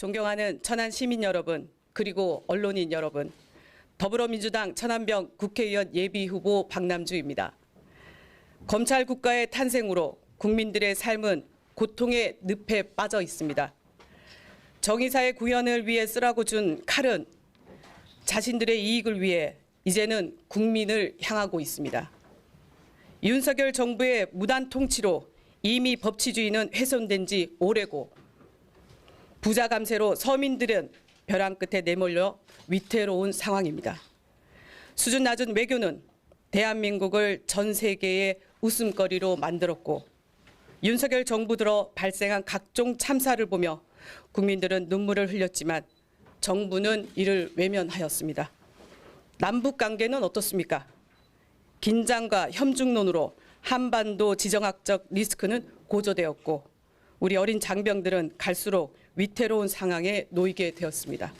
존경하는 천안 시민 여러분, 그리고 언론인 여러분, 더불어민주당 천안병 국회의원 예비후보 박남주입니다. 검찰 국가의 탄생으로 국민들의 삶은 고통의 늪에 빠져 있습니다. 정의사의 구현을 위해 쓰라고 준 칼은 자신들의 이익을 위해 이제는 국민을 향하고 있습니다. 윤석열 정부의 무단 통치로 이미 법치주의는 훼손된 지 오래고 부자 감세로 서민들은 벼랑 끝에 내몰려 위태로운 상황입니다. 수준 낮은 외교는 대한민국을 전 세계의 웃음거리로 만들었고 윤석열 정부 들어 발생한 각종 참사를 보며 국민들은 눈물을 흘렸지만 정부는 이를 외면하였습니다. 남북 관계는 어떻습니까? 긴장과 협중론으로 한반도 지정학적 리스크는 고조되었고 우리 어린 장병들은 갈수록 위태로운 상황에 놓이게 되었습니다.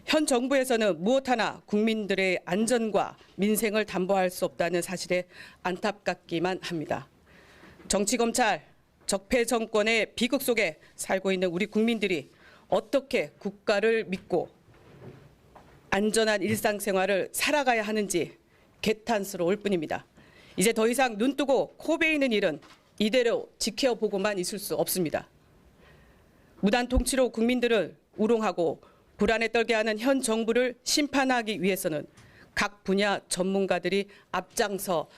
현 정부에서는 무엇 하나 국민들의 안전과 민생을 담보할 수 없다는 사실에 안타깝기만 합니다. 정치, 검찰, 적폐 정권의 비극 속에 살고 있는 우리 국민들이 어떻게 국가를 믿고 안전한 일상생활을 살아가야 하는지 개탄스러울 뿐입니다. 이제 더 이상 눈 뜨고 코 베이는 일은 이대로 지켜보고만 있을 수 없습니다. 무단 통치로 국민들을 우롱하고 불안에 떨게 하는 현 정부를 심판하기 위해서는 각 분야 전문가들이 앞장서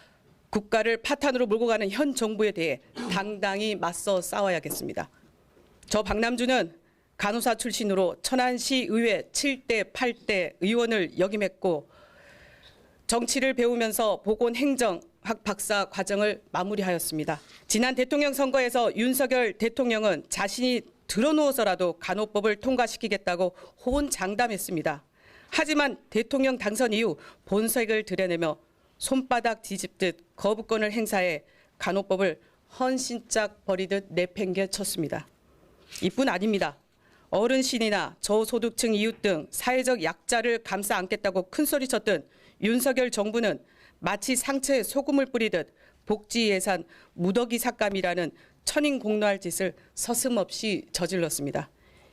국가를 파탄으로 몰고 가는 현 정부에 대해 당당히 맞서 싸워야겠습니다. 저 박남주는 간호사 출신으로 천안시의회 7대 8대 의원을 역임했고 정치를 배우면서 보건행정학 박사 과정을 마무리하였습니다. 지난 대통령 선거에서 윤석열 대통령은 자신이 드러누워서라도 간호법을 통과시키겠다고 호언장담했습니다. 하지만 대통령 당선 이후 본색을 드러내며 손바닥 뒤집듯 거부권을 행사해 간호법을 헌신짝 버리듯 내팽개쳤습니다. 이뿐 아닙니다. 어르신이나 저소득층 이웃 등 사회적 약자를 감싸 안겠다고 큰소리쳤던 윤석열 정부는 마치 상처에 소금을 뿌리듯 복지 예산 무더기 삭감이라는 천인공노할 짓을 서슴없이 저질렀습니다.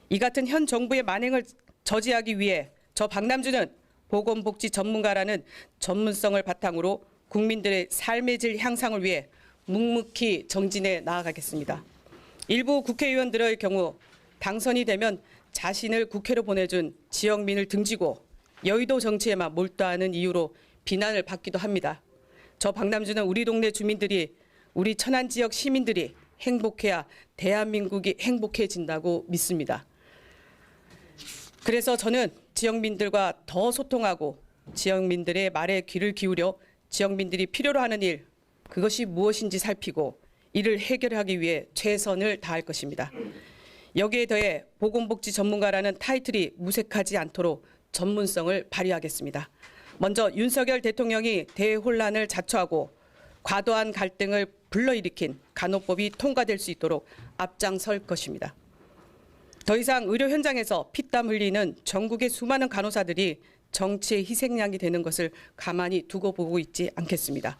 이 같은 현 정부의 만행을 저지하기 위해 저 박남주는 보건복지 전문가라는 전문성을 바탕으로 국민들의 삶의 질 향상을 위해 묵묵히 정진해 나아가겠습니다. 일부 국회의원들의 경우 당선이 되면 자신을 국회로 보내준 지역민을 등지고 여의도 정치에만 몰두하는 이유로 비난을 받기도 합니다. 저 박남주는 우리 동네 주민들이, 우리 천안 지역 시민들이 행복해야 대한민국이 행복해진다고 믿습니다. 그래서 저는 지역민들과 더 소통하고 지역민들의 말에 귀를 기울여 지역민들이 필요로 하는 일, 그것이 무엇인지 살피고 이를 해결하기 위해 최선을 다할 것입니다. 여기에 더해 보건복지 전문가라는 타이틀이 무색하지 않도록 전문성을 발휘하겠습니다. 먼저 윤석열 대통령이 대혼란을 자초하고 과도한 갈등을 불러일으킨 간호법이 통과될 수 있도록 앞장설 것입니다. 더 이상 의료 현장에서 피땀 흘리는 전국의 수많은 간호사들이 정치의 희생양이 되는 것을 가만히 두고 보고 있지 않겠습니다.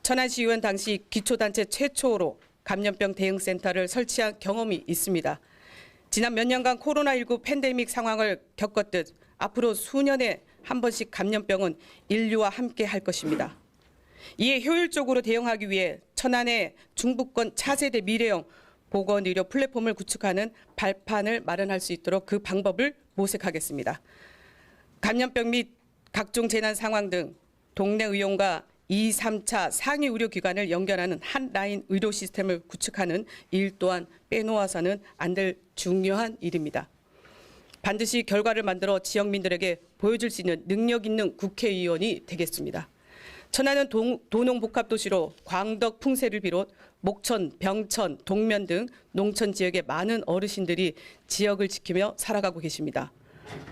천안시의원 당시 기초단체 최초로 감염병 대응센터를 설치한 경험이 있습니다. 지난 몇 년간 코로나19 팬데믹 상황을 겪었듯 앞으로 수년에 한 번씩 감염병은 인류와 함께 할 것입니다. 이에 효율적으로 대응하기 위해 천안의 중부권 차세대 미래형 보건의료 플랫폼을 구축하는 발판을 마련할 수 있도록 그 방법을 모색하겠습니다. 감염병 및 각종 재난 상황 등 동네 의용과 2, 3차 상위 의료기관을 연결하는 한 라인 의료 시스템을 구축하는 일 또한 빼놓아서는 안 될 중요한 일입니다. 반드시 결과를 만들어 지역민들에게 보여줄 수 있는 능력 있는 국회의원이 되겠습니다. 천안은 도농복합도시로 광덕 풍세를 비롯 목천, 병천, 동면 등 농촌 지역의 많은 어르신들이 지역을 지키며 살아가고 계십니다.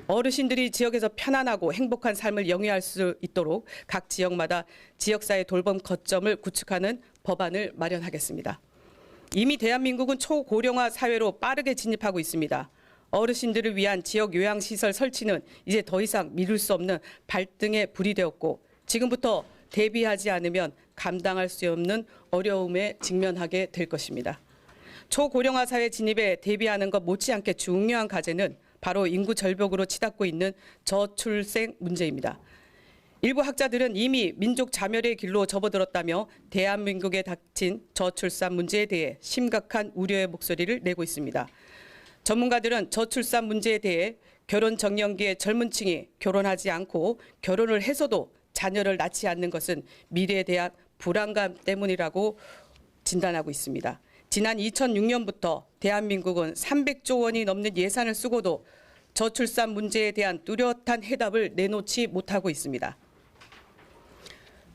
어르신들이 지역에서 편안하고 행복한 삶을 영위할 수 있도록 각 지역마다 지역사회 돌봄 거점을 구축하는 법안을 마련하겠습니다. 이미 대한민국은 초고령화 사회로 빠르게 진입하고 있습니다. 어르신들을 위한 지역 요양시설 설치는 이제 더 이상 미룰 수 없는 발등에 불이 되었고 지금부터 대비하지 않으면 감당할 수 없는 어려움에 직면하게 될 것입니다. 초고령화 사회 진입에 대비하는 것 못지않게 중요한 과제는 바로 인구 절벽으로 치닫고 있는 저출생 문제입니다. 일부 학자들은 이미 민족 자멸의 길로 접어들었다며 대한민국에 닥친 저출산 문제에 대해 심각한 우려의 목소리를 내고 있습니다. 전문가들은 저출산 문제에 대해 결혼 정년기에 젊은 층이 결혼하지 않고 결혼을 해서도 자녀를 낳지 않는 것은 미래에 대한 불안감 때문이라고 진단하고 있습니다. 지난 2006년부터 대한민국은 300조 원이 넘는 예산을 쓰고도 저출산 문제에 대한 뚜렷한 해답을 내놓지 못하고 있습니다.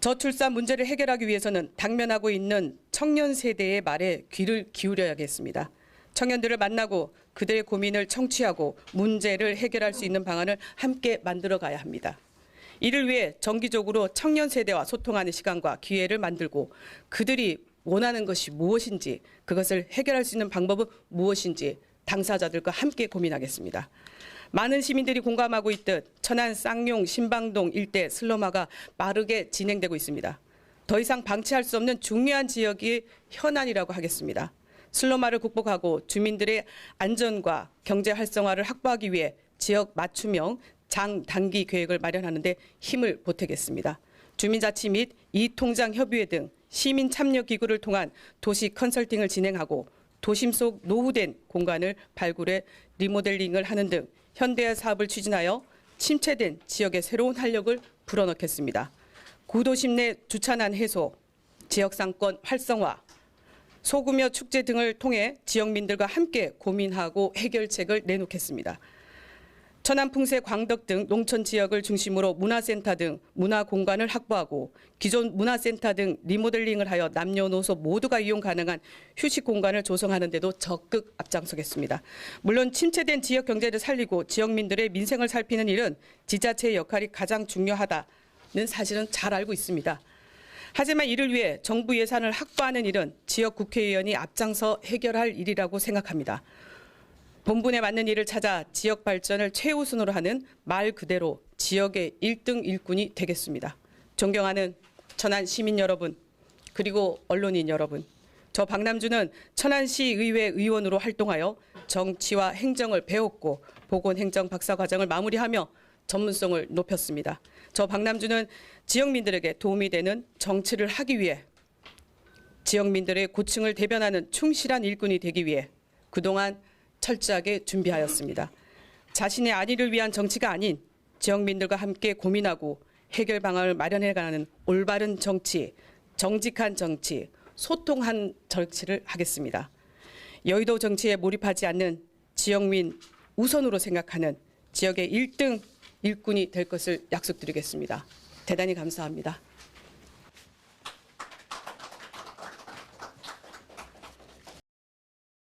저출산 문제를 해결하기 위해서는 당면하고 있는 청년 세대의 말에 귀를 기울여야겠습니다. 청년들을 만나고 그들의 고민을 청취하고 문제를 해결할 수 있는 방안을 함께 만들어가야 합니다. 이를 위해 정기적으로 청년 세대와 소통하는 시간과 기회를 만들고 그들이 원하는 것이 무엇인지, 그것을 해결할 수 있는 방법은 무엇인지 당사자들과 함께 고민하겠습니다. 많은 시민들이 공감하고 있듯 천안 쌍용 신방동 일대 슬럼화가 빠르게 진행되고 있습니다. 더 이상 방치할 수 없는 중요한 지역이 현안이라고 하겠습니다. 슬럼화를 극복하고 주민들의 안전과 경제 활성화를 확보하기 위해 지역 맞춤형 장단기 계획을 마련하는 데 힘을 보태겠습니다. 주민자치 및 이통장협의회 등 시민 참여 기구를 통한 도시 컨설팅을 진행하고 도심 속 노후된 공간을 발굴해 리모델링을 하는 등 현대화 사업을 추진하여 침체된 지역에 새로운 활력을 불어넣겠습니다. 구도심 내 주차난 해소, 지역상권 활성화, 소규모 축제 등을 통해 지역민들과 함께 고민하고 해결책을 내놓겠습니다. 천안 풍세 광덕 등 농촌 지역을 중심으로 문화센터 등 문화공간을 확보하고 기존 문화센터 등 리모델링을 하여 남녀노소 모두가 이용 가능한 휴식 공간을 조성하는 데도 적극 앞장서겠습니다. 물론 침체된 지역 경제를 살리고 지역민들의 민생을 살피는 일은 지자체의 역할이 가장 중요하다는 사실은 잘 알고 있습니다. 하지만 이를 위해 정부 예산을 확보하는 일은 지역 국회의원이 앞장서 해결할 일이라고 생각합니다. 본분에 맞는 일을 찾아 지역 발전을 최우선으로 하는 말 그대로 지역의 1등 일꾼이 되겠습니다. 존경하는 천안 시민 여러분, 그리고 언론인 여러분, 저 박남주는 천안시 의회 의원으로 활동하여 정치와 행정을 배웠고 보건행정 박사과정을 마무리하며 전문성을 높였습니다. 저 박남주는 지역민들에게 도움이 되는 정치를 하기 위해 지역민들의 고충을 대변하는 충실한 일꾼이 되기 위해 그동안 철저하게 준비하였습니다. 자신의 안위를 위한 정치가 아닌 지역민들과 함께 고민하고 해결 방안을 마련해가는 올바른 정치, 정직한 정치, 소통한 정치를 하겠습니다. 여의도 정치에 몰입하지 않는 지역민 우선으로 생각하는 지역의 1등 일꾼이 될 것을 약속드리겠습니다. 대단히 감사합니다.